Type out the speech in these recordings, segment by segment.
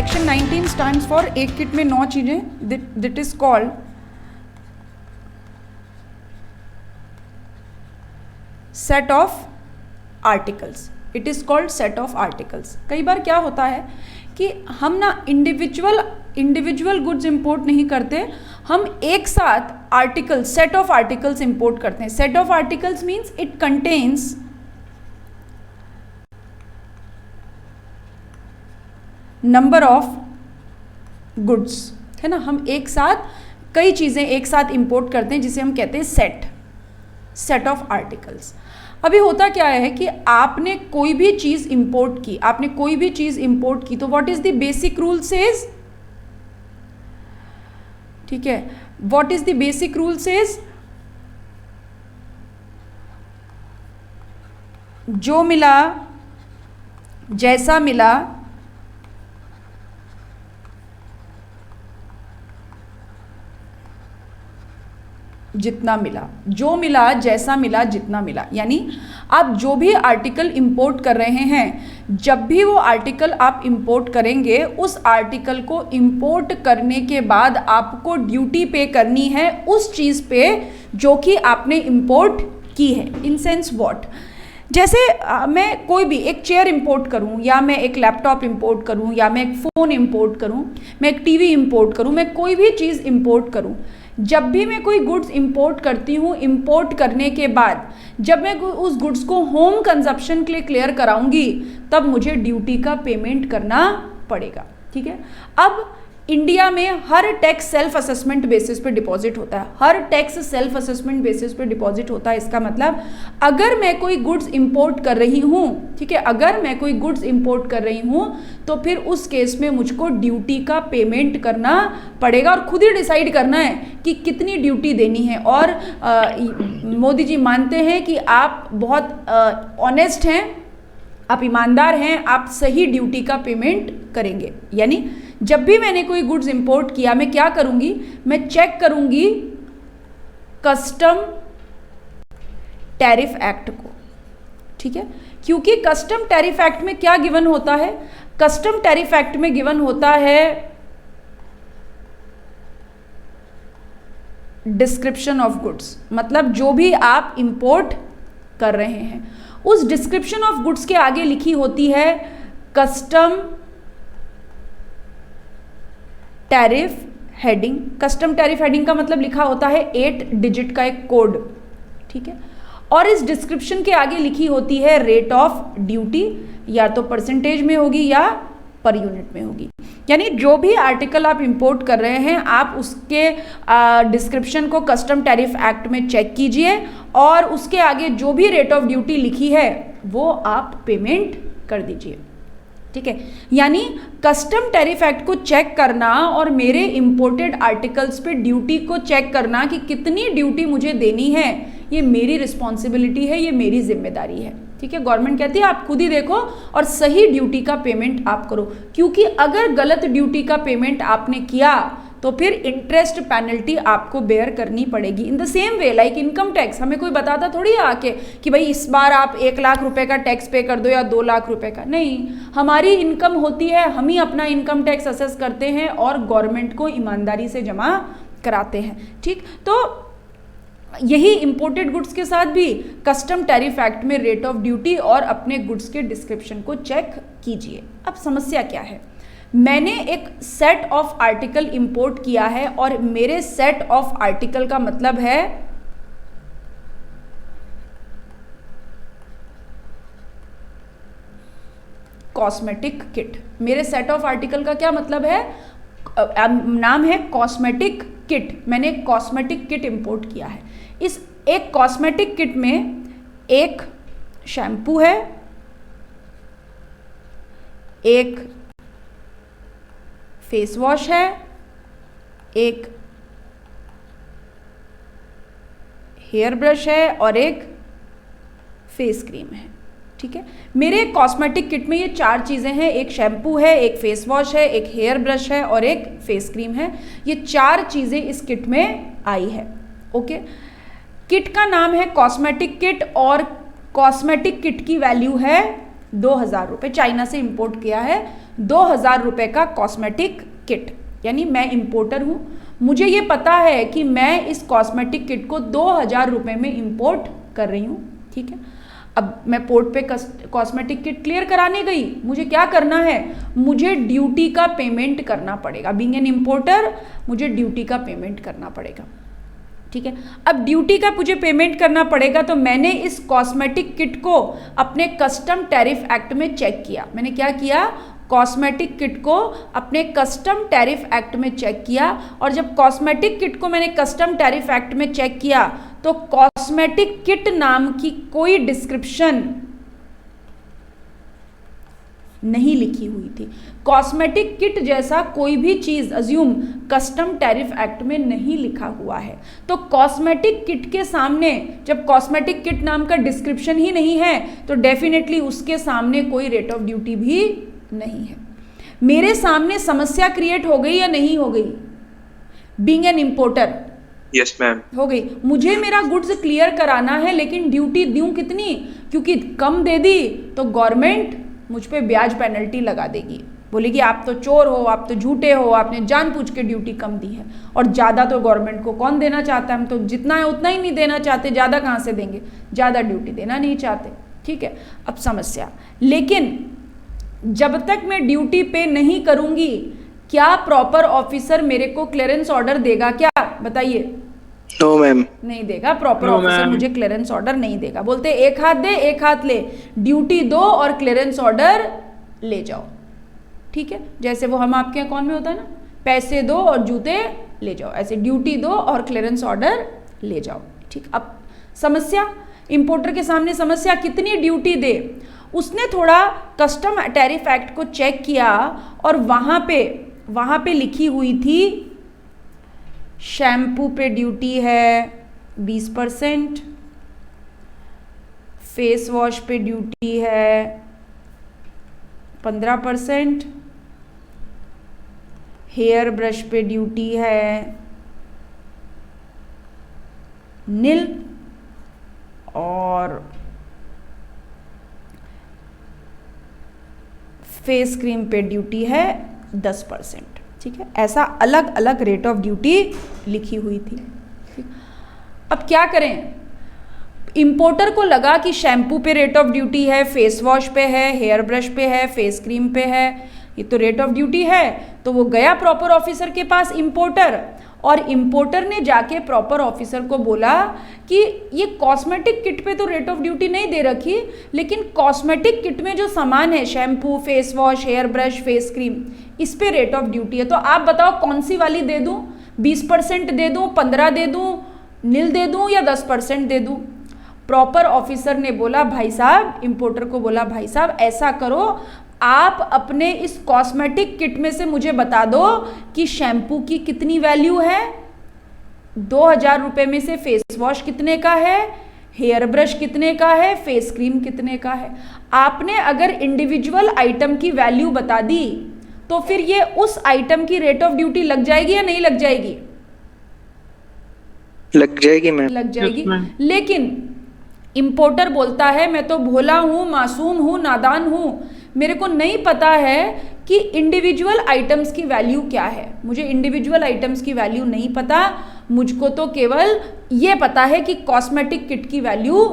Section 19 stands for एक kit में 9 चीजें, that is called set of articles. It is called set of articles. कई बार क्या होता है कि हम ना इंडिविजुअल गुड्स इंपोर्ट नहीं करते, हम एक साथ article set of articles import करते हैं। Set of articles means it contains number of goods, है ना। हम एक साथ कई चीजें एक साथ इंपोर्ट करते हैं जिसे हम कहते हैं सेट ऑफ आर्टिकल्स। अभी होता क्या है कि आपने कोई भी चीज इंपोर्ट की, तो what is the basic rule says, ठीक है, what is the basic rule says, जो मिला, जैसा मिला, जितना मिला, जो मिला, जैसा मिला, जितना मिला। यानी आप जो भी आर्टिकल इंपोर्ट कर रहे हैं, जब भी वो आर्टिकल आप इंपोर्ट करेंगे, उस आर्टिकल को इंपोर्ट करने के बाद आपको ड्यूटी पे करनी है उस चीज़ पे जो कि आपने इंपोर्ट की है। इन सेंस व्हाट, जैसे मैं कोई भी एक चेयर इंपोर्ट करूं, या मैं एक लैपटॉप इंपोर्ट करूं, या मैं एक फ़ोन इंपोर्ट करूं, मैं एक टीवी इंपोर्ट करूं, मैं कोई भी चीज़ इंपोर्ट करूं, जब भी मैं कोई गुड्स इंपोर्ट करती हूँ, इंपोर्ट करने के बाद जब मैं उस गुड्स को होम कंजप्शन के लिए क्लियर कराऊंगी, तब मुझे ड्यूटी का पेमेंट करना पड़ेगा, ठीक है। अब इंडिया में हर टैक्स सेल्फ असेसमेंट बेसिस पे डिपॉजिट होता है, हर टैक्स सेल्फ असेसमेंट बेसिस पे डिपॉजिट होता है। इसका मतलब अगर मैं कोई गुड्स इंपोर्ट कर रही हूँ, ठीक है, अगर मैं कोई गुड्स इंपोर्ट कर रही हूँ, तो फिर उस केस में मुझको ड्यूटी का पेमेंट करना पड़ेगा और खुद ही डिसाइड करना है कि कितनी ड्यूटी देनी है। और मोदी जी मानते हैं कि आप बहुत ऑनेस्ट हैं, आप ईमानदार हैं, आप सही ड्यूटी का पेमेंट करेंगे। यानी जब भी मैंने कोई गुड्स इंपोर्ट किया, मैं क्या करूंगी, मैं चेक करूंगी कस्टम टैरिफ एक्ट को, ठीक है, क्योंकि कस्टम टैरिफ एक्ट में क्या गिवन होता है, कस्टम टैरिफ एक्ट में गिवन होता है डिस्क्रिप्शन ऑफ गुड्स। मतलब जो भी आप इंपोर्ट कर रहे हैं, उस डिस्क्रिप्शन ऑफ गुड्स के आगे लिखी होती है custom tariff heading. Custom tariff heading का मतलब लिखा होता है 8 डिजिट का एक कोड, ठीक है। और इस डिस्क्रिप्शन के आगे लिखी होती है रेट ऑफ ड्यूटी, या तो परसेंटेज में होगी या पर यूनिट में होगी। यानी जो भी आर्टिकल आप इंपोर्ट कर रहे हैं, आप उसके डिस्क्रिप्शन को कस्टम टैरिफ एक्ट में चेक कीजिए और उसके आगे जो भी रेट ऑफ ड्यूटी लिखी है वो आप पेमेंट कर दीजिए, ठीक है। यानी कस्टम टैरिफ एक्ट को चेक करना और मेरे इंपोर्टेड आर्टिकल्स पे ड्यूटी को चेक करना कि कितनी ड्यूटी मुझे देनी है, ये मेरी रिस्पॉन्सिबिलिटी है, ये मेरी जिम्मेदारी है, ठीक है। गवर्नमेंट कहती है आप खुद ही देखो और सही ड्यूटी का पेमेंट आप करो, क्योंकि अगर गलत ड्यूटी का पेमेंट आपने किया तो फिर इंटरेस्ट पेनल्टी आपको बेयर करनी पड़ेगी। In the same way like income tax, हमें कोई बताता थोड़ी है आके कि भाई इस बार आप 1 लाख रुपए का टैक्स पे कर दो या 2 लाख रुपए का, नहीं। हमारी इनकम होती है, हम ही अपना इनकम टैक्स असेस करते हैं और गवर्नमेंट को ईमानदारी से जमा कराते हैं, ठीक। तो यही इंपोर्टेड गुड्स के साथ भी कस्टम टैरिफ एक्ट में रेट ऑफ ड्यूटी और अपने गुड्स के डिस्क्रिप्शन को चेक कीजिए। अब समस्या क्या है, मैंने एक सेट ऑफ आर्टिकल इंपोर्ट किया है और मेरे सेट ऑफ आर्टिकल का मतलब है कॉस्मेटिक किट। मेरे सेट ऑफ आर्टिकल का क्या मतलब है, नाम है कॉस्मेटिक किट। मैंने एक कॉस्मेटिक किट इंपोर्ट किया है। इस एक कॉस्मेटिक किट में एक शैम्पू है, एक फेस वॉश है, एक हेयर ब्रश है और एक फेस क्रीम है, ठीक है। मेरे कॉस्मेटिक किट में ये 4 चीज़ें हैं, एक शैम्पू है, एक फेस वॉश है, एक हेयर ब्रश है और एक फेस क्रीम है। ये 4 चीज़ें इस किट में आई है, ओके। किट का नाम है कॉस्मेटिक किट और कॉस्मेटिक किट की वैल्यू है 2,000 रुपये, चाइना से इंपोर्ट किया है 2,000 रुपये का कॉस्मेटिक किट। यानी मैं इंपोर्टर हूँ, मुझे ये पता है कि मैं इस कॉस्मेटिक किट को 2,000 रुपये में इंपोर्ट कर रही हूँ, ठीक है। अब मैं पोर्ट पे कॉस्मेटिक किट क्लियर कराने गई, मुझे क्या करना है, मुझे ड्यूटी का पेमेंट करना पड़ेगा। बीइंग एन इंपोर्टर मुझे ड्यूटी का पेमेंट करना पड़ेगा, ठीक है। अब ड्यूटी का मुझे पेमेंट करना पड़ेगा, तो मैंने इस कॉस्मेटिक किट को अपने कस्टम टैरिफ एक्ट में चेक किया। मैंने क्या किया, कॉस्मेटिक किट को अपने कस्टम टैरिफ एक्ट में चेक किया, और जब कॉस्मेटिक किट को मैंने कस्टम टैरिफ एक्ट में चेक किया तो कॉस्मेटिक किट नाम की कोई डिस्क्रिप्शन नहीं लिखी हुई थी। कॉस्मेटिक किट जैसा कोई भी चीज अज्यूम कस्टम टैरिफ एक्ट में नहीं लिखा हुआ है। तो कॉस्मेटिक किट के सामने जब कॉस्मेटिक किट नाम का डिस्क्रिप्शन ही नहीं है तो डेफिनेटली उसके सामने कोई रेट ऑफ ड्यूटी भी नहीं है। मेरे सामने समस्या क्रिएट हो गई या नहीं हो गई? Being an importer yes ma'am हो गई। मुझे मेरा गुड्स क्लियर कराना है, लेकिन ड्यूटी दूं कितनी? क्योंकि कम दे दी तो गवर्नमेंट मुझ पे ब्याज पेनल्टी लगा देगी, बोलेगी आप तो चोर हो, आप तो झूठे हो, आपने जानबूझ के ड्यूटी कम दी है। और ज़्यादा तो गवर्नमेंट को कौन देना चाहता है? हम तो जितना है उतना ही नहीं देना चाहते, ज़्यादा कहाँ से देंगे? ज़्यादा ड्यूटी देना नहीं चाहते, ठीक है। अब समस्या, लेकिन जब तक मैं ड्यूटी पे नहीं करूँगी, क्या प्रॉपर ऑफिसर मेरे को क्लियरेंस ऑर्डर देगा क्या? बताइए। नो मैम नहीं देगा, प्रॉपर ऑफिसर मुझे क्लियरेंस ऑर्डर नहीं देगा। बोलते एक हाथ दे एक हाथ ले, ड्यूटी दो और क्लियरेंस ऑर्डर ले जाओ, ठीक है। जैसे वो हम आपके अकाउंट में होता है ना, पैसे दो और जूते ले जाओ, ऐसे ड्यूटी दो और क्लियरेंस ऑर्डर ले जाओ, ठीक। अब समस्या, इंपोर्टर के सामने समस्या, कितनी ड्यूटी दे? उसने थोड़ा कस्टम टैरिफ एक्ट को चेक किया और वहाँ पे लिखी हुई थी शैम्पू पे ड्यूटी है 20%, फेस वॉश पे ड्यूटी है 15%, हेयर ब्रश पे ड्यूटी है निल, और फेस क्रीम पे ड्यूटी है 10%, ठीक है। ऐसा अलग अलग रेट ऑफ ड्यूटी लिखी हुई थी, ठीक। अब क्या करें? इंपोर्टर को लगा कि शैम्पू पे रेट ऑफ ड्यूटी है, फेस वॉश पे है, हेयर ब्रश पे है, फेस क्रीम पे है, ये तो रेट ऑफ ड्यूटी है। तो वो गया प्रॉपर ऑफिसर के पास इंपोर्टर, और इंपोर्टर ने जाके प्रॉपर ऑफिसर को बोला कि ये कॉस्मेटिक किट पे तो रेट ऑफ ड्यूटी नहीं दे रखी, लेकिन कॉस्मेटिक किट में जो सामान है shampoo, face wash, hair brush, face cream, इस पे रेट ऑफ ड्यूटी है। तो आप बताओ कौन सी वाली दे दूं? 20% दे दूं, 15 दे दूं, निल दे दूं या 10% दे दूं? प्रॉपर ऑफिसर ने बोला भाई साहब, इंपोर्टर को बोला भाई साहब ऐसा करो, आप अपने इस कॉस्मेटिक किट में से मुझे बता दो कि शैम्पू की कितनी वैल्यू है, 2,000 रुपये में से फेस वॉश कितने का है, हेयर ब्रश कितने का है, फेस क्रीम कितने का है। आपने अगर इंडिविजुअल आइटम की वैल्यू बता दी तो फिर ये उस आइटम की रेट ऑफ ड्यूटी लग जाएगी या नहीं लग जाएगी? लग जाएगी मैम। लग जाएगी। लेकिन इंपोर्टर बोलता है मैं तो भोला हूँ, मासूम हूँ, नादान हूँ, मेरे को नहीं पता है कि इंडिविजुअल आइटम्स की वैल्यू क्या है, मुझे इंडिविजुअल आइटम्स की वैल्यू नहीं पता, मुझको तो केवल ये पता है कि कॉस्मेटिक किट की वैल्यू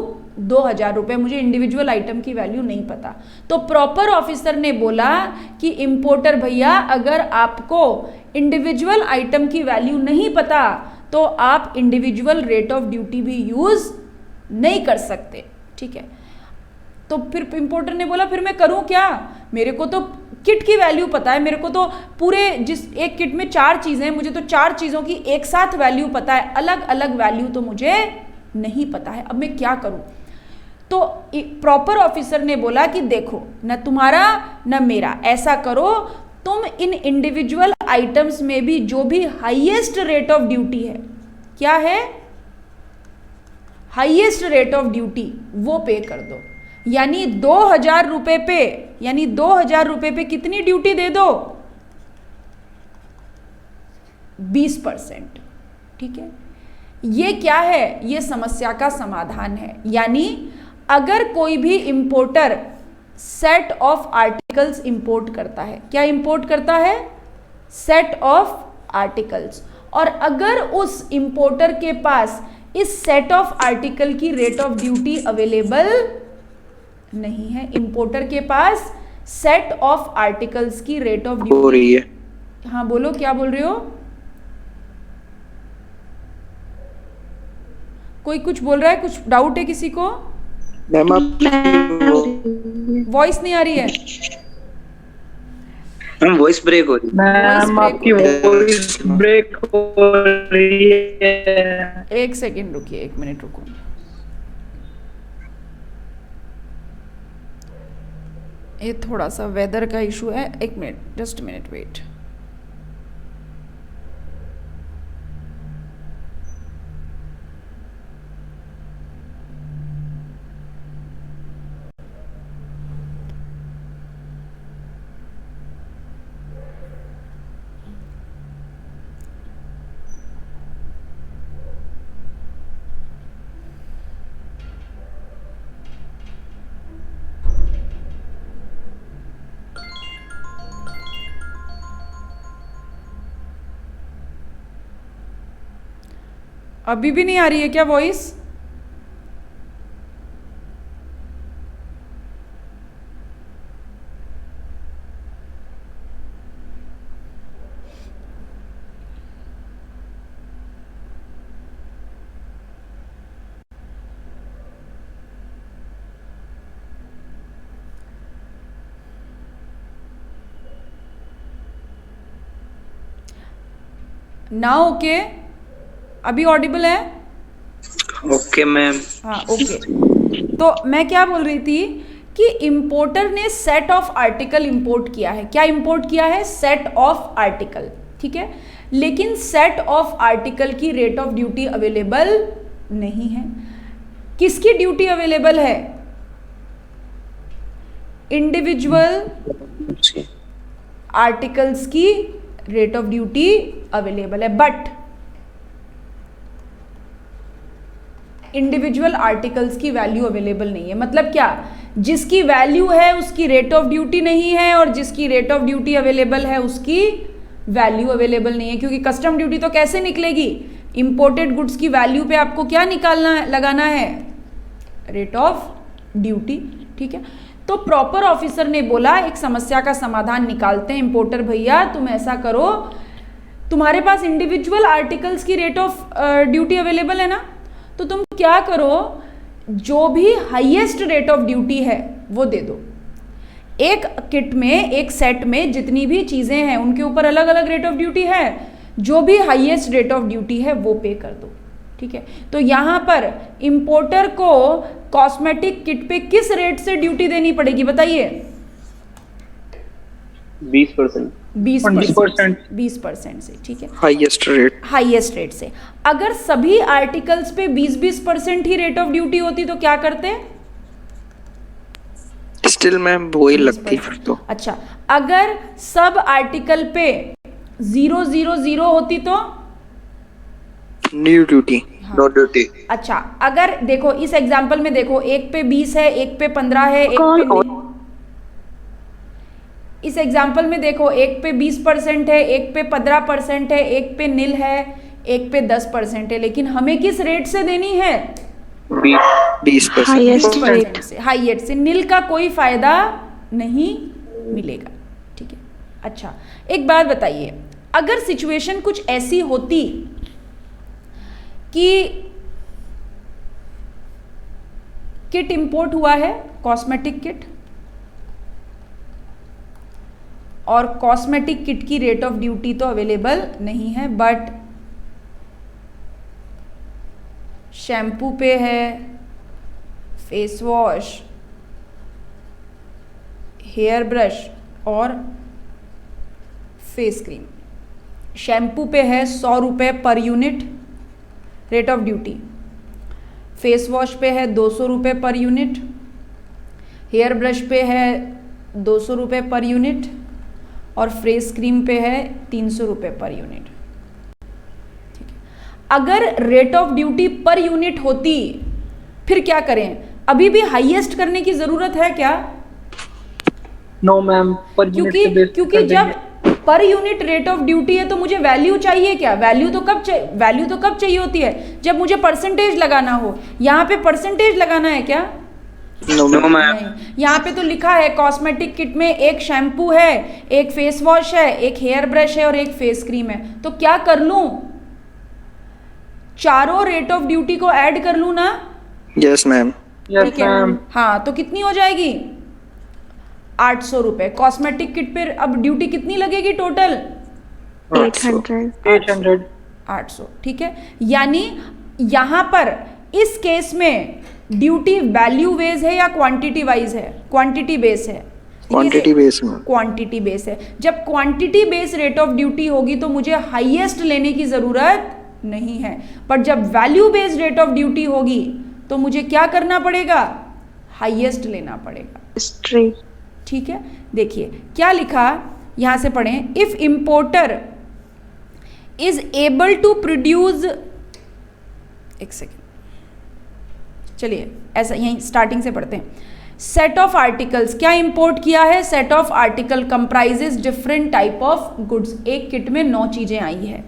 2,000 रुपये, मुझे इंडिविजुअल आइटम की वैल्यू नहीं पता। तो प्रॉपर ऑफिसर ने बोला कि इंपोर्टर भैया, अगर आपको इंडिविजुअल आइटम की वैल्यू नहीं पता तो आप इंडिविजुअल रेट ऑफ ड्यूटी भी यूज़ नहीं कर सकते, ठीक है। तो फिर इंपोर्टर ने बोला फिर मैं करूं क्या? मेरे को तो किट की वैल्यू पता है, मेरे को तो पूरे जिस एक किट में 4 चीज़ें हैं, मुझे तो 4 चीज़ों की एक साथ वैल्यू पता है, अलग अलग वैल्यू तो मुझे नहीं पता है, अब मैं क्या करूं? तो प्रॉपर ऑफिसर ने बोला कि देखो, न तुम्हारा न मेरा, ऐसा करो तुम इन इंडिविजुअल आइटम्स में भी जो भी हाईएस्ट रेट ऑफ ड्यूटी है, क्या है? हाईएस्ट रेट ऑफ ड्यूटी, वो पे कर दो। यानी 2,000 रुपये पे, यानी 2,000 रुपये पे कितनी ड्यूटी दे दो? 20%, ठीक है। ये क्या है? ये समस्या का समाधान है। यानी अगर कोई भी importer set of articles import करता है। क्या इंपोर्ट करता है? Set of articles. और अगर उस इंपोर्टर के पास इस सेट ऑफ आर्टिकल की रेट ऑफ ड्यूटी अवेलेबल नहीं है, इंपोर्टर के पास सेट ऑफ आर्टिकल्स की रेट ऑफ ड्यूटी हो रही है। हाँ बोलो, क्या बोल रहे हो? कोई कुछ बोल रहा है? कुछ डाउट है किसी को? मैम आपकी वॉइस नहीं आ रही है। मैम वॉइस ब्रेक हो रही है। मैम आपकी वॉइस ब्रेक हो रही है। एक सेकेंड रुकिए, 1 मिनट रुको। ये थोड़ा सा वेदर का इशू है, 1 मिनट, जस्ट मिनट वेट। अभी भी नहीं आ रही है क्या वॉइस? ना ओके, अभी ऑडिबल है? Okay ma'am. हाँ ओके। तो मैं क्या बोल रही थी कि इंपोर्टर ने सेट ऑफ आर्टिकल इंपोर्ट किया है। क्या इंपोर्ट किया है? सेट ऑफ आर्टिकल, ठीक है। लेकिन सेट ऑफ आर्टिकल की रेट ऑफ ड्यूटी अवेलेबल नहीं है। किसकी ड्यूटी अवेलेबल है? इंडिविजुअल आर्टिकल्स की रेट ऑफ ड्यूटी अवेलेबल है, बट इंडिविजुअल आर्टिकल्स की वैल्यू अवेलेबल नहीं है। मतलब क्या? जिसकी वैल्यू है उसकी रेट ऑफ ड्यूटी नहीं है, और जिसकी रेट ऑफ ड्यूटी अवेलेबल है उसकी वैल्यू अवेलेबल नहीं है। क्योंकि कस्टम ड्यूटी तो कैसे निकलेगी? इंपोर्टेड गुड्स की वैल्यू पे आपको क्या निकालना लगाना है? रेट ऑफ ड्यूटी, ठीक है। तो प्रॉपर ऑफिसर ने बोला एक समस्या का समाधान निकालते हैं। इंपोर्टर भैया तुम ऐसा करो, तुम्हारे पास इंडिविजुअल आर्टिकल्स की रेट ऑफ ड्यूटी अवेलेबल है ना, तो तुम क्या करो, जो भी हाईएस्ट रेट ऑफ ड्यूटी है वो दे दो। एक किट में, एक सेट में जितनी भी चीजें हैं उनके ऊपर अलग अलग रेट ऑफ ड्यूटी है, जो भी हाईएस्ट रेट ऑफ ड्यूटी है वो पे कर दो, ठीक है। तो यहां पर इंपोर्टर को कॉस्मेटिक किट पे किस रेट से ड्यूटी देनी पड़ेगी बताइए? 20%। 20% से, ठीक है। हाईएस्ट रेट, हाईएस्ट रेट से। अगर सभी आर्टिकल्स पे 20% ही रेट ऑफ ड्यूटी होती तो क्या करते? स्टिल मैम वही लगती फिर तो। अच्छा, अगर सब आर्टिकल पे 000 होती तो न्यू ड्यूटी, नो ड्यूटी। अच्छा, अगर देखो इस एग्जांपल में देखो, एक पे 20 है, एक पे 15 है, एक पे इस एग्जाम्पल में देखो एक पे 20% है, एक पे 15% है, एक पे निल है, एक पे 10% है। लेकिन हमें किस रेट से देनी है? 20% से, हाईएस्ट से। निल का कोई फायदा नहीं मिलेगा, ठीक है। अच्छा, एक बात बताइए, अगर सिचुएशन कुछ ऐसी होती कि किट इंपोर्ट हुआ है, कॉस्मेटिक किट, और कॉस्मेटिक किट की रेट ऑफ ड्यूटी तो अवेलेबल नहीं है, बट शैम्पू पे है, फेस वॉश, हेयर ब्रश और फेस क्रीम। शैम्पू पे है 100 रुपये per unit rate of duty, face wash पे है 200 रुपये पर यूनिट, हेयर ब्रश पे है 200 रुपये पर यूनिट, और फेस क्रीम पे है 300 रुपये पर यूनिट, ठीक है। अगर rate of duty per unit होती फिर क्या करें? अभी भी हाईएस्ट करने की जरूरत है क्या? नो मैम, पर यूनिट क्योंकि से बेस क्योंकि कर जब देंगे। Per unit rate of duty है तो मुझे वैल्यू चाहिए क्या? वैल्यू तो कब चाहिए होती है जब मुझे परसेंटेज लगाना हो। यहाँ पे परसेंटेज लगाना है क्या? No ma'am. नहीं, यहाँ पे तो लिखा है कॉस्मेटिक किट में एक शैम्पू है, एक फेस वॉश है, एक हेयर ब्रश है और एक फेस क्रीम है। तो क्या कर लूं? चारों रेट ऑफ ड्यूटी को ऐड कर लूं ना? Yes ma'am. यस ठीक है। मैम। हाँ, तो कितनी हो जाएगी? 800 रुपए। कॉस्मेटिक किट पे अब ड्यूटी कितनी लगेगी टोटल? 800 800। 800। ठीक है, यानी यहां पर इस केस में ड्यूटी वैल्यू बेस है या क्वांटिटी वाइज है? क्वांटिटी बेस है। क्वांटिटी बेस में। क्वांटिटी बेस है। जब quantity base rate of duty होगी तो मुझे हाईएस्ट लेने की जरूरत नहीं है, पर जब value based rate of duty होगी तो मुझे क्या करना पड़ेगा? हाईएस्ट लेना पड़ेगा। स्ट्रेट। ठीक है, देखिए क्या लिखा, यहां से पढ़ें। If importer is able to produce, एक सेकेंड, चलिए ऐसा यहीं स्टार्टिंग से पढ़ते हैं। सेट ऑफ आर्टिकल्स, क्या इंपोर्ट किया है? Set of article comprises different type of goods. एक किट में 9 चीजें आई है।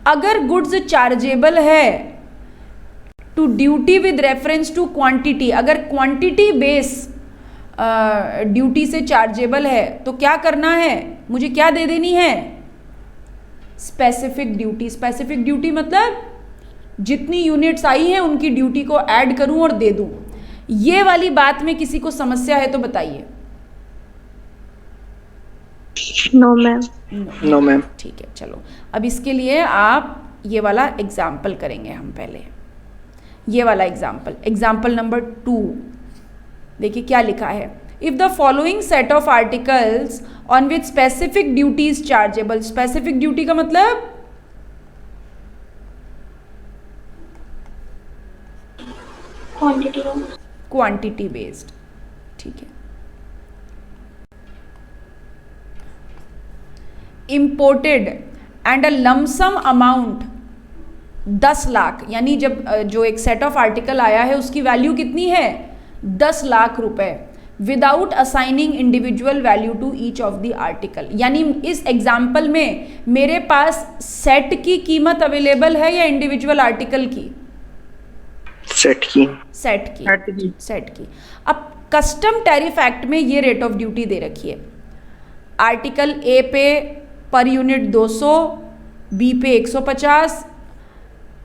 अगर गुड्स चार्जेबल है to duty with reference to quantity, अगर क्वांटिटी बेस ड्यूटी से चार्जेबल है तो क्या करना है? मुझे क्या दे देनी है? Specific duty. स्पेसिफिक ड्यूटी मतलब जितनी यूनिट्स आई हैं उनकी ड्यूटी को ऐड करूं और दे दूं। ये वाली बात में किसी को समस्या है तो बताइए। No ma'am. No ma'am. ठीक है, चलो अब इसके लिए आप ये वाला एग्जाम्पल करेंगे हम पहले। ये वाला एग्जाम्पल नंबर 2 देखिए क्या लिखा है। If the following set of articles on which specific duty is chargeable. Specific duty का मतलब क्वांटिटी बेस्ड। ठीक है, imported and a lump sum amount 10 lakh, यानी जब जो एक सेट ऑफ आर्टिकल आया है उसकी वैल्यू कितनी है? 10 लाख रुपए, without assigning individual value to each of the article. यानी इस एग्जाम्पल में मेरे पास सेट की कीमत अवेलेबल है या इंडिविजुअल आर्टिकल की? सेट की। सेट की। अब कस्टम टैरिफ एक्ट में ये रेट ऑफ ड्यूटी दे रखी है। आर्टिकल ए पे पर यूनिट 200, बी पे 150,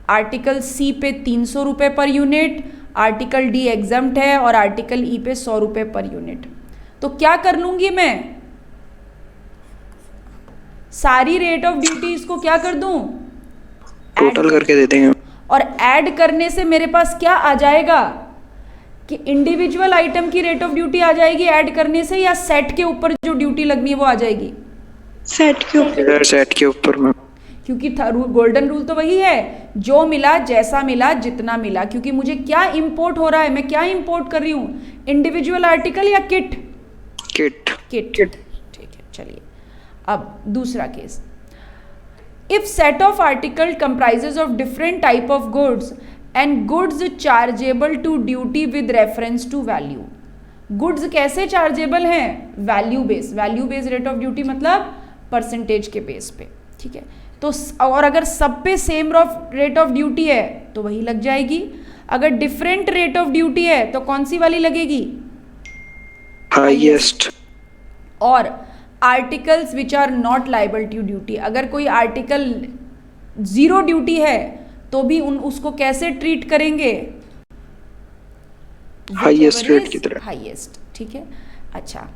आर्टिकल सी पे 300 रुपये per unit, article D exempt है और आर्टिकल ई पे 100 रुपये पर यूनिट। तो क्या कर लूंगी मैं? सारी रेट ऑफ ड्यूटी इसको क्या कर दूं? टोटल करके दे देंगे। और ऐड करने से मेरे पास क्या आ जाएगा कि इंडिविजुअल आइटम की रेट ऑफ ड्यूटी आ जाएगी ऐड करने से, या सेट के ऊपर जो ड्यूटी लगनी है वो आ जाएगी? सेट के ऊपर। सेट के ऊपर में। क्योंकि गोल्डन रूल तो वही है, जो मिला जैसा मिला जितना मिला। क्योंकि मुझे क्या इंपोर्ट हो रहा है, मैं क्या इंपोर्ट कर रही हूं? इंडिविजुअल आर्टिकल या किट? किट। ठीक है, चलिए अब दूसरा case. If set of article comprises of different type of goods and goods chargeable to duty with reference to value. Goods कैसे चार्जेबल हैं? Value base. Value base rate of duty मतलब percentage के base पे। ठीक है, तो और अगर सब पे सेम रेट ऑफ ड्यूटी है तो वही लग जाएगी। अगर डिफरेंट रेट ऑफ ड्यूटी है तो कौन सी वाली लगेगी? हाईएस्ट। और articles which are not liable to duty, अगर कोई आर्टिकल 0 ड्यूटी है तो भी उसको कैसे ट्रीट करेंगे? हाईएस्ट रेट की तरह। हाईएस्ट। ठीक है, अच्छा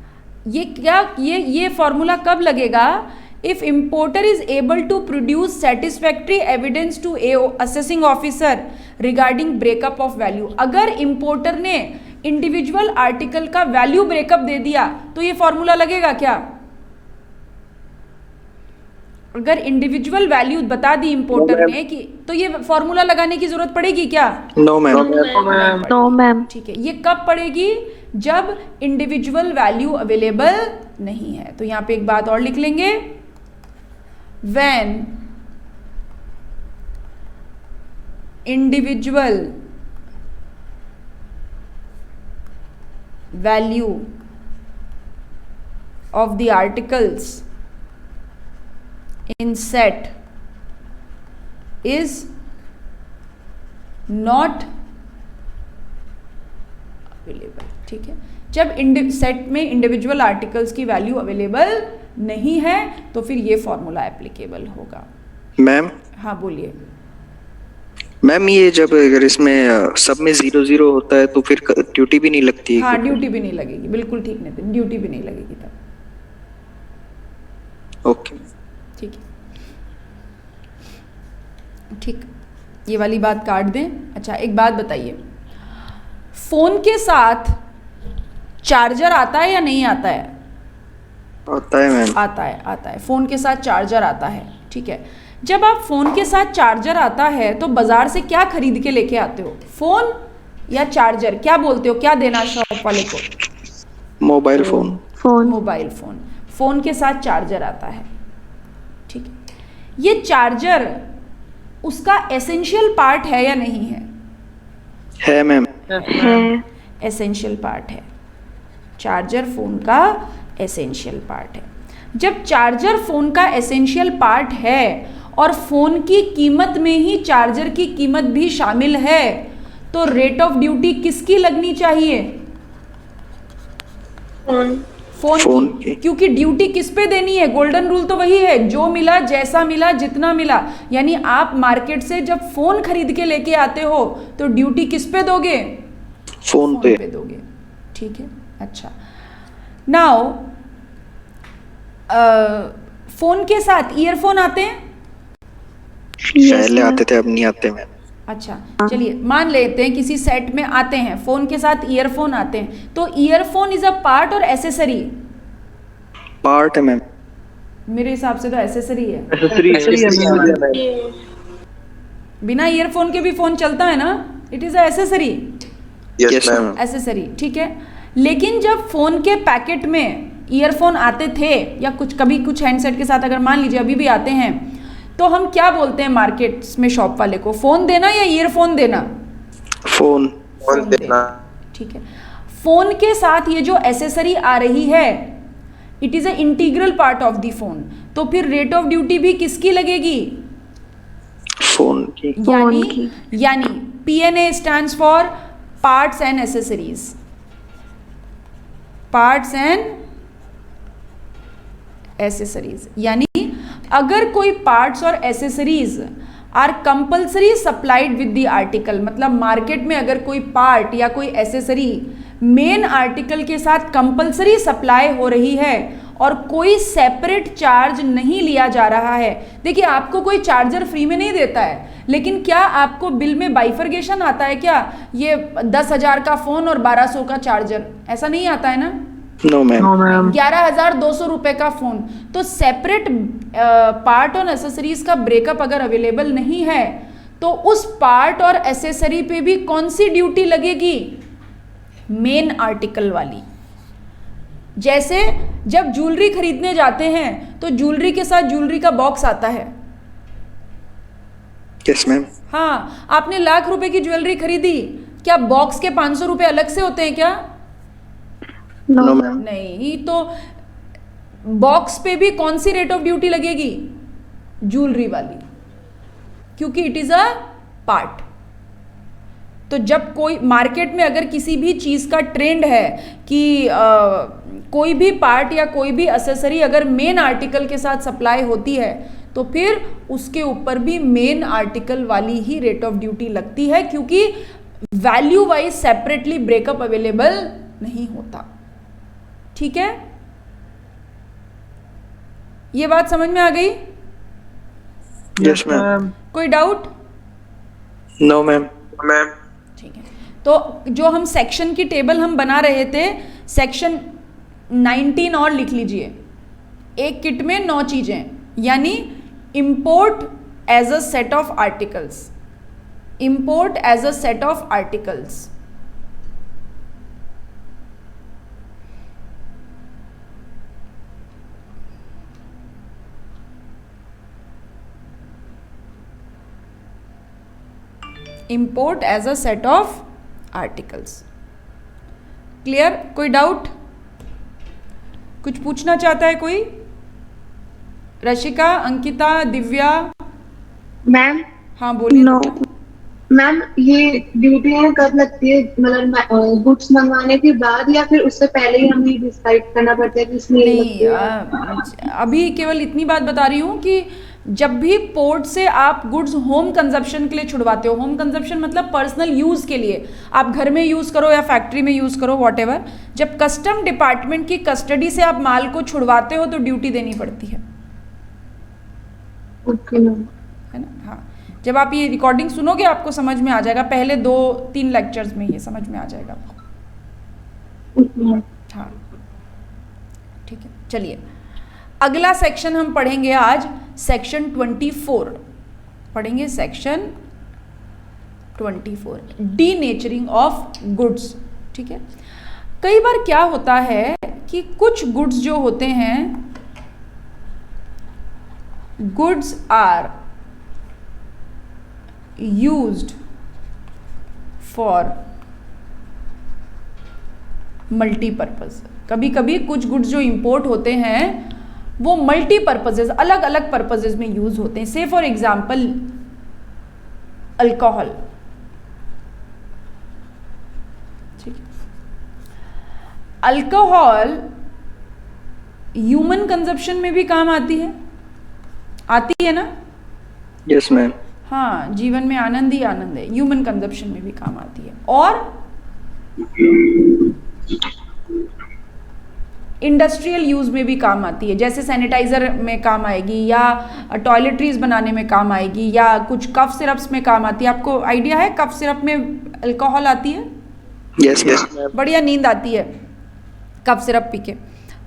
ये फॉर्मूला कब लगेगा? If importer is able to produce satisfactory evidence to assessing officer regarding breakup of value. अगर इंपोर्टर ने इंडिविजुअल आर्टिकल का वैल्यू ब्रेकअप दे दिया तो ये फॉर्मूला लगेगा क्या? अगर इंडिविजुअल वैल्यू बता दी इंपोर्टर ने कि, तो ये फॉर्मूला लगाने की जरूरत पड़ेगी क्या? No ma'am. No ma'am. ठीक है, ये कब पड़ेगी? जब इंडिविजुअल वैल्यू अवेलेबल नहीं है। तो यहां पे एक बात और लिख लेंगे, when individual value of the articles in set is not available. ठीक है, जब सेट में इंडिविजुअल आर्टिकल्स की वैल्यू अवेलेबल नहीं है तो फिर ये फॉर्मूला एप्लीकेबल होगा। मैम हाँ बोलिए। मैम ये जब अगर इसमें सब में 0 होता है तो फिर ड्यूटी भी नहीं लगती है? हाँ ड्यूटी भी नहीं लगेगी, बिल्कुल ठीक नितिन, ड्यूटी भी नहीं लगेगी तब। ओके ठीक है, ठीक, ये वाली बात काट दें। अच्छा एक बात बताइए, फोन के साथ चार्जर आता है या नहीं आता है? आता है मैम। आता है, आता है, फोन के साथ चार्जर आता है। ठीक है, जब आप फोन के साथ चार्जर आता है तो बाजार से क्या खरीद के लेके आते हो, फोन या चार्जर? क्या बोलते हो, क्या देना शॉप वाले को? Mobile phone. Phone. Mobile phone. Phone के साथ चार्जर आता है। ठीक है, ये चार्जर उसका एसेंशियल पार्ट है या नहीं है? है मैम। है। एसेंशियल पार्ट है, चार्जर फोन का एसेंशियल पार्ट है। जब चार्जर फोन का एसेंशियल पार्ट है और फोन की कीमत में ही चार्जर की कीमत भी शामिल है तो रेट ऑफ ड्यूटी किसकी लगनी चाहिए? फोन की। क्योंकि ड्यूटी किस पे देनी है? गोल्डन रूल तो वही है, जो मिला, जैसा मिला, जितना मिला। यानी आप मार्केट से जब फोन खरीद के लेके आते हो तो ड्यूटी किस पे दोगे? फोन पे दोगे। ठीक है, अच्छा नाउ फोन के साथ ईयरफोन आते हैं? पहले आते थे, अब नहीं आते मैम। अच्छा चलिए मान लेते हैं किसी सेट में आते हैं, फोन के साथ ईयरफोन आते हैं, तो ईयरफोन इज अ पार्ट और एसेसरी? पार्ट है मैम। मेरे हिसाब से तो एसेसरी है। एक्सेसरी बिना ईयरफोन के भी फोन चलता है ना, it is a accessory. Yes ma'am. Accessory, ठीक है। लेकिन जब फोन के पैकेट में ईयरफोन आते थे या कुछ कभी कुछ हैंडसेट के साथ अगर मान लीजिए अभी भी आते हैं, तो हम क्या बोलते हैं मार्केट्स में शॉप वाले को, फोन देना या ईयरफोन देना? फोन। देना। ठीक है, फोन के साथ ये जो एसेसरी आ रही है it is a integral part of the phone, तो फिर रेट ऑफ ड्यूटी भी किसकी लगेगी? फोन की। यानी PNA stands for parts and accessories. Parts and accessories, यानी अगर कोई पार्ट्स और accessories are compulsory supplied with the article, मतलब मार्केट में अगर कोई पार्ट या कोई एसेसरी मेन आर्टिकल के साथ कंपल्सरी सप्लाई हो रही है और कोई सेपरेट चार्ज नहीं लिया जा रहा है। देखिए आपको कोई चार्जर फ्री में नहीं देता है, लेकिन क्या आपको बिल में बाइफरगेशन आता है क्या? ये 10,000 का फोन और 1200 का चार्जर, ऐसा नहीं आता है ना? No ma'am. 11,200 रुपए का फोन। तो सेपरेट पार्ट और एसेसरीज का ब्रेकअप अगर अवेलेबल नहीं है तो उस पार्ट और एसेसरी पे भी कौन सी ड्यूटी लगेगी? मेन आर्टिकल वाली। जैसे जब ज्वेलरी खरीदने जाते हैं तो ज्वेलरी के साथ ज्वेलरी का बॉक्स आता है। Yes ma'am. हाँ, आपने लाख रुपए की ज्वेलरी खरीदी, क्या बॉक्स के 500 रुपए अलग से होते हैं क्या? No ma'am. नहीं, तो बॉक्स पे भी कौन सी रेट ऑफ ड्यूटी लगेगी? ज्वेलरी वाली, क्योंकि इट इज अ पार्ट। तो जब कोई मार्केट में अगर किसी भी चीज का ट्रेंड है कि कोई भी पार्ट या कोई भी एक्सेसरी अगर मेन आर्टिकल के साथ सप्लाई होती है तो फिर उसके ऊपर भी मेन आर्टिकल वाली ही रेट ऑफ ड्यूटी लगती है, क्योंकि value wise separately breakup available नहीं होता। ठीक है, ये बात समझ में आ गई? Yes ma'am. कोई डाउट? No ma'am. मैम। ठीक है, तो जो हम सेक्शन की टेबल हम बना रहे थे, सेक्शन 19 और लिख लीजिए। एक किट में 9 चीजें, यानी import as a set of articles. Import as a set of articles. Import as a set of articles. Clear? कोई डाउट? कुछ पूछना चाहता है कोई? रशिका, अंकिता, दिव्या? मैम हाँ बोलिए। नो मैम ये ड्यूटी कब लगती है, मतलब गुड्स मंगवाने के बाद या फिर उससे पहले ही हमें डिसाइड करना पड़ता है कि इसमें ये लगती नहीं, है? अभी केवल इतनी बात बता रही हूँ कि जब भी पोर्ट से आप गुड्स होम कंजप्शन के लिए छुड़वाते हो, होम कंजप्शन मतलब पर्सनल यूज़ के लिए, आप घर में यूज़ करो या फैक्ट्री में यूज़ करो, वॉटेवर, जब कस्टम डिपार्टमेंट की कस्टडी से आप माल को छुड़वाते हो तो ड्यूटी देनी पड़ती है ओके मैम। है ना? हाँ, जब आप ये रिकॉर्डिंग सुनोगे आपको समझ में आ जाएगा, पहले 2-3 लेक्चर्स में ये समझ में आ जाएगा आपको। Okay ma'am. हाँ ठीक है, चलिए अगला सेक्शन हम पढ़ेंगे आज, सेक्शन 24 पढ़ेंगे, सेक्शन 24, डीनेचरिंग ऑफ गुड्स। ठीक है, कई बार क्या होता है कि कुछ गुड्स जो होते हैं, goods are used for multipurpose. कभी कभी कुछ गुड्स जो इंपोर्ट होते हैं वो मल्टीपर्पजेज, अलग अलग पर्पजेज में यूज होते हैं। से फॉर एग्जाम्पल अल्कोहल, ठीक है, अल्कोहल ह्यूमन कंजप्शन में भी काम आती है ना? Yes ma'am. हाँ, जीवन में आनंद ही आनंद है, ह्यूमन कंजप्शन में भी काम आती है, और इंडस्ट्रियल यूज में भी काम आती है, जैसे सैनिटाइजर में काम आएगी, या टॉयलेटरीज बनाने में काम आएगी, या कुछ कफ सिरप्स में काम आती है। आपको आइडिया है कफ सिरप में अल्कोहल आती है? Yes ma'am. बढ़िया नींद आती है कफ सिरप पी के।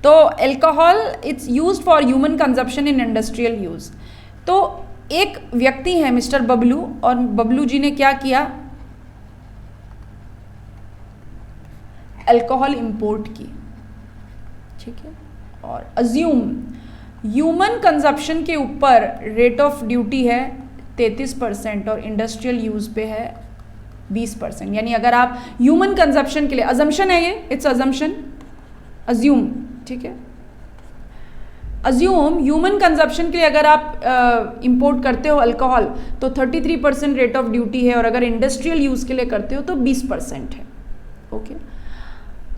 तो alcohol it's used for human consumption in industrial use. तो एक व्यक्ति है मिस्टर बबलू, और बबलू जी ने क्या किया, अल्कोहल इंपोर्ट की, ठीक है, और अज्यूम ह्यूमन कंजप्शन के ऊपर रेट ऑफ ड्यूटी है 33% और इंडस्ट्रियल यूज पे है 20%। यानी अगर आप ह्यूमन कंजप्शन के लिए, अजम्पशन है ये, इट्स अजम्पशन, अज्यूम, ठीक है, अज्यूम ह्यूमन कंजप्शन के लिए अगर आप इंपोर्ट करते हो अल्कोहल तो 33% रेट ऑफ ड्यूटी है, और अगर इंडस्ट्रियल यूज के लिए करते हो तो 20% है। ओके,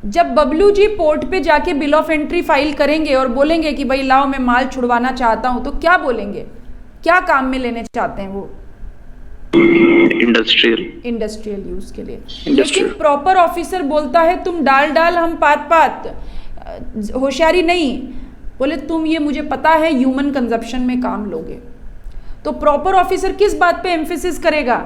जब बबलू जी पोर्ट पे जाके बिल ऑफ एंट्री फाइल करेंगे और बोलेंगे कि भाई लाओ मैं माल छुड़वाना चाहता हूं, तो क्या बोलेंगे, क्या काम में लेने चाहते हैं वो? इंडस्ट्रियल यूज के लिए। लेकिन प्रॉपर ऑफिसर बोलता है तुम डाल हम पात, होशियारी नहीं, बोले तुम ये मुझे पता है ह्यूमन कंजप्शन में काम लोगे। तो प्रॉपर ऑफिसर किस बात पे एम्फेसिस करेगा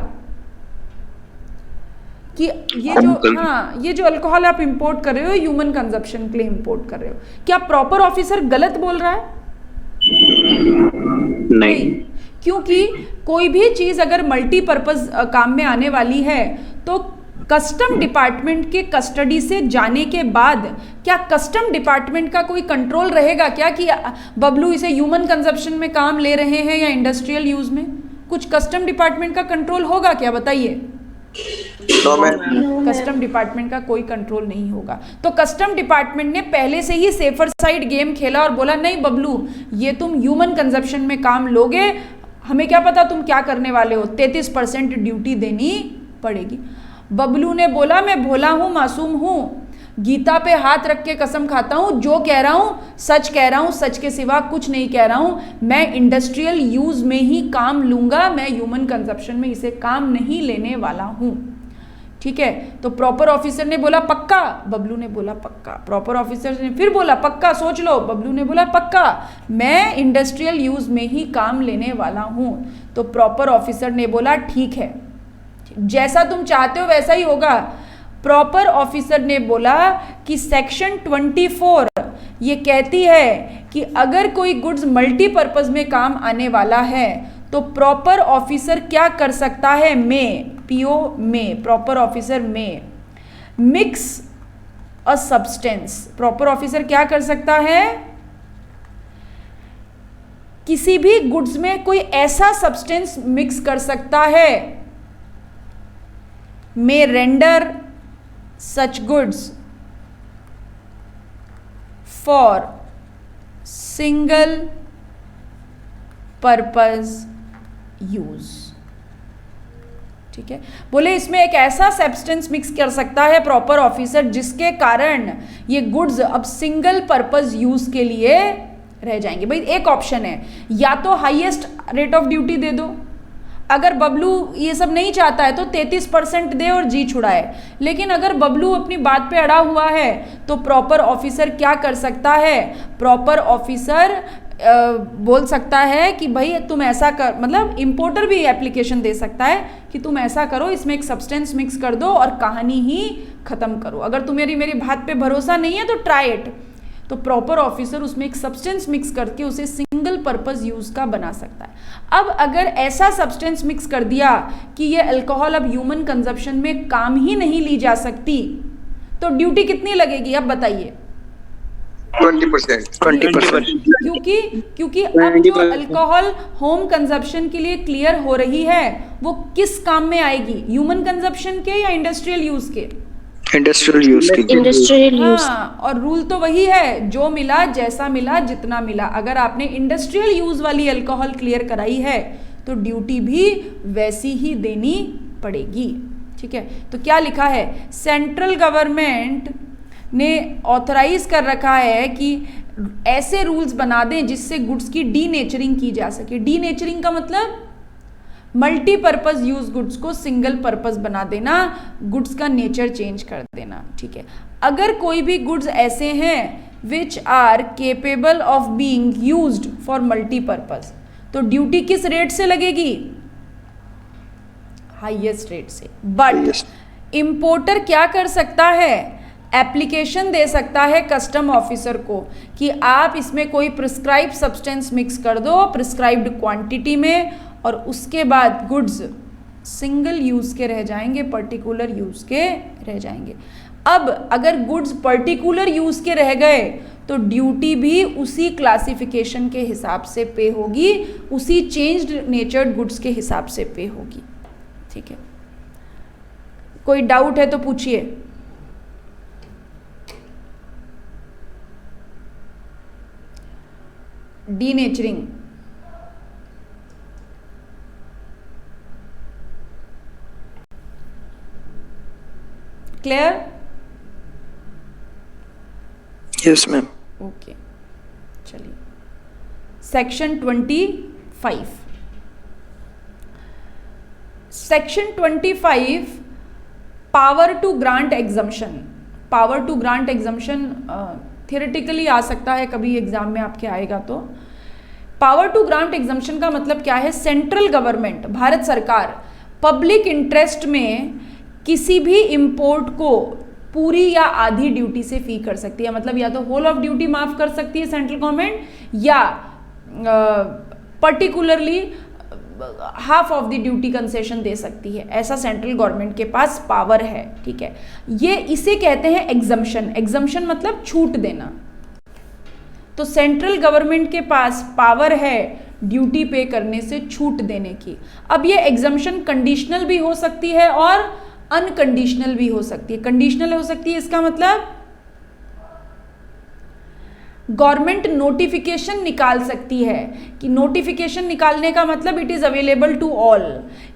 कि ये जो अल्कोहल आप इंपोर्ट कर रहे हो ह्यूमन कंजप्शन के लिए इंपोर्ट कर रहे हो। क्या प्रॉपर ऑफिसर गलत बोल रहा है? नहीं, क्योंकि कोई भी चीज अगर मल्टीपर्पज काम में आने वाली है तो कस्टम डिपार्टमेंट के कस्टडी से जाने के बाद क्या कस्टम डिपार्टमेंट का कोई कंट्रोल रहेगा क्या कि बबलू इसे ह्यूमन कंजप्शन में काम ले रहे हैं या इंडस्ट्रियल यूज में? कुछ कस्टम डिपार्टमेंट का कंट्रोल होगा क्या, बताइए? कस्टम डिपार्टमेंट का कोई कंट्रोल नहीं होगा। तो कस्टम डिपार्टमेंट ने पहले से ही सेफर साइड गेम खेला और बोला नहीं बबलू, ये तुम ह्यूमन कंजप्शन में काम लोगे, हमें क्या पता तुम क्या करने वाले हो, 33% ड्यूटी देनी पड़ेगी। बबलू ने बोला मैं भोला हूं, मासूम हूं, गीता पे हाथ रख के कसम खाता हूं, जो कह रहा हूं सच कह रहा हूं, सच के सिवा कुछ नहीं कह रहा हूं, मैं इंडस्ट्रियल यूज में ही काम लूंगा, मैं ह्यूमन कंजप्शन में इसे काम नहीं लेने वाला हूं। ठीक है, तो प्रॉपर ऑफिसर ने बोला पक्का, बबलू ने बोला पक्का। प्रॉपर ऑफिसर ने फिर बोला पक्का, सोच लो, बबलू ने बोला पक्का, मैं इंडस्ट्रियल यूज में ही काम लेने वाला हूं। तो प्रॉपर ऑफिसर ने बोला ठीक है, जैसा तुम चाहते हो वैसा ही होगा। प्रॉपर ऑफिसर ने बोला कि सेक्शन 24 ये कहती है कि अगर कोई गुड्स मल्टीपर्पज में काम आने वाला है तो प्रॉपर ऑफिसर क्या कर सकता है, पीओ में, प्रॉपर ऑफिसर में mix a substance, proper officer क्या कर सकता है, किसी भी गुड्स में कोई ऐसा सब्सटेंस मिक्स कर सकता है, may render such goods for single purpose use. ठीक है, बोले इसमें एक ऐसा सब्सटेंस मिक्स कर सकता है प्रॉपर ऑफिसर जिसके कारण ये गुड्स अब सिंगल पर्पस यूज के लिए रह जाएंगे। भाई एक ऑप्शन है, या तो हाईएस्ट रेट ऑफ ड्यूटी दे दो, अगर बबलू ये सब नहीं चाहता है तो 33% दे और जी छुड़ाए। लेकिन अगर बबलू अपनी बात पे अड़ा हुआ है तो प्रॉपर ऑफिसर क्या कर सकता है, प्रॉपर ऑफिसर बोल सकता है कि भाई तुम ऐसा कर, मतलब इंपोर्टर भी एप्लीकेशन दे सकता है कि तुम ऐसा करो, इसमें एक सब्सटेंस मिक्स कर दो और कहानी ही खत्म करो। अगर तुम्हें मेरी बात पे भरोसा नहीं है तो ट्राई इट। तो प्रॉपर ऑफिसर उसमें एक सब्सटेंस मिक्स करके उसे सिंगल पर्पस यूज का बना सकता है। अब अगर ऐसा सब्सटेंस मिक्स कर दिया कि ये अल्कोहल अब ह्यूमन कंजप्शन में काम ही नहीं ली जा सकती, तो ड्यूटी कितनी लगेगी अब बताइए? 20%। क्योंकि अब जो अल्कोहल होम कंजप्शन के लिए क्लियर हो रही है वो किस काम में आएगी, ह्यूमन कंजप्शन के या इंडस्ट्रियल यूज के? इंडस्ट्रियल यूज की। Industrial use. हाँ, और रूल तो वही है, जो मिला जैसा मिला जितना मिला। अगर आपने इंडस्ट्रियल यूज वाली अल्कोहल क्लियर कराई है तो ड्यूटी भी वैसी ही देनी पड़ेगी। ठीक है, तो क्या लिखा है, सेंट्रल गवर्नमेंट ने ऑथराइज कर रखा है कि ऐसे रूल्स बना दें जिससे गुड्स की डीनेचरिंग की जा सके। डीनेचरिंग का मतलब मल्टीपर्पज यूज गुड्स को सिंगल पर्पज बना देना, गुड्स का नेचर चेंज कर देना। ठीक है, अगर कोई भी गुड्स ऐसे हैं which are capable of being used for multipurpose, तो ड्यूटी किस रेट से लगेगी? हाईएस्ट रेट से। बट इंपोर्टर क्या कर सकता है, एप्लीकेशन दे सकता है कस्टम ऑफिसर को कि आप इसमें कोई प्रिस्क्राइब सब्सटेंस मिक्स कर दो प्रिस्क्राइब्ड क्वांटिटी में, और उसके बाद गुड्स सिंगल यूज के रह जाएंगे, पर्टिकुलर यूज के रह जाएंगे। अब अगर गुड्स पर्टिकुलर यूज के रह गए तो ड्यूटी भी उसी क्लासिफिकेशन के हिसाब से पे होगी, उसी चेंज्ड नेचर्ड गुड्स के हिसाब से पे होगी। ठीक है, कोई डाउट है तो पूछिए। Denaturing, clear? Yes ma'am. Okay, चलिए section 25। Section 25 power to grant exemption. Power to grant exemption theoretically आ सकता है, कभी एग्जाम में आपके आएगा। तो पावर टू ग्रांट एग्जम्पशन का मतलब क्या है, सेंट्रल गवर्नमेंट, भारत सरकार पब्लिक इंटरेस्ट में किसी भी इंपोर्ट को पूरी या आधी ड्यूटी से फी कर सकती है। मतलब या तो होल ऑफ ड्यूटी माफ कर सकती है सेंट्रल गवर्नमेंट, या particularly half of the duty concession दे सकती है। ऐसा सेंट्रल गवर्नमेंट के पास पावर है। ठीक है, ये इसे कहते हैं एग्जम्पशन। एग्जम्पशन मतलब छूट देना। तो सेंट्रल गवर्नमेंट के पास पावर है ड्यूटी पे करने से छूट देने की। अब ये एग्जम्पशन कंडीशनल भी हो सकती है और अनकंडीशनल भी हो सकती है। कंडीशनल हो सकती है, इसका मतलब गवर्नमेंट नोटिफिकेशन निकाल सकती है, कि नोटिफिकेशन निकालने का मतलब it is available to all,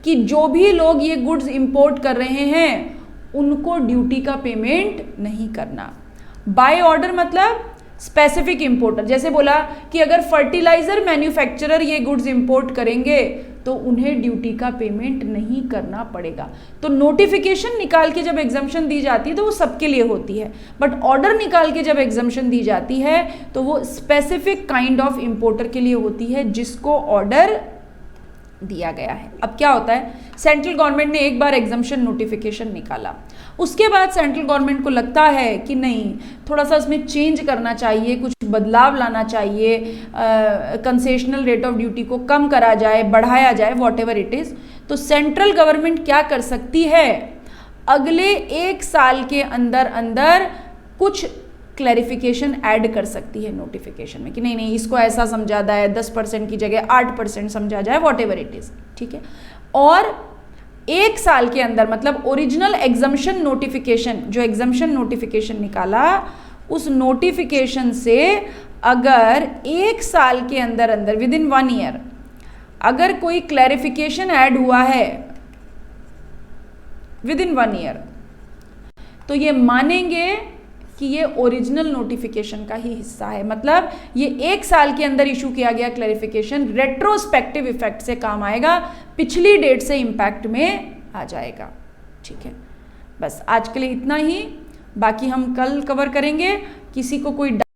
कि जो भी लोग ये गुड्स इंपोर्ट कर रहे हैं उनको ड्यूटी का पेमेंट नहीं करना। बाय ऑर्डर मतलब स्पेसिफिक इंपोर्टर, जैसे बोला कि अगर फर्टिलाइजर मैन्युफैक्चरर ये गुड्स इंपोर्ट करेंगे तो उन्हें ड्यूटी का पेमेंट नहीं करना पड़ेगा। तो नोटिफिकेशन निकाल के जब एग्जम्पशन दी जाती है तो वो सबके लिए होती है, बट ऑर्डर निकाल के जब एग्जम्पशन दी जाती है तो वो स्पेसिफिक काइंड ऑफ इंपोर्टर के लिए होती है जिसको ऑर्डर दिया गया है। अब क्या होता है, सेंट्रल गवर्नमेंट ने एक बार एग्जम्पशन नोटिफिकेशन निकाला, उसके बाद सेंट्रल गवर्नमेंट को लगता है कि नहीं, थोड़ा सा इसमें चेंज करना चाहिए, कुछ बदलाव लाना चाहिए, कंसेशनल रेट ऑफ ड्यूटी को कम करा जाए, बढ़ाया जाए, वॉट एवर इट इज़। तो सेंट्रल गवर्नमेंट क्या कर सकती है, अगले 1 साल के अंदर अंदर कुछ क्लैरिफिकेशन ऐड कर सकती है नोटिफिकेशन में, कि नहीं नहीं इसको ऐसा समझा जाए, 10% की जगह 8% समझा जाए, वॉट एवर इट इज़। ठीक है, और 1 साल के अंदर, मतलब ओरिजिनल एग्जम्पशन नोटिफिकेशन, जो एग्जम्पशन नोटिफिकेशन निकाला उस नोटिफिकेशन से अगर 1 साल के अंदर अंदर विद इन 1 ईयर अगर कोई क्लैरिफिकेशन ऐड हुआ है विद इन 1 ईयर, तो ये मानेंगे कि ये ओरिजिनल नोटिफिकेशन का ही हिस्सा है। मतलब ये 1 साल के अंदर इशू किया गया क्लैरिफिकेशन रेट्रोस्पेक्टिव इफेक्ट से काम आएगा, पिछली डेट से इम्पैक्ट में आ जाएगा। ठीक है, बस आज के लिए इतना ही, बाकी हम कल कवर करेंगे। किसी को कोई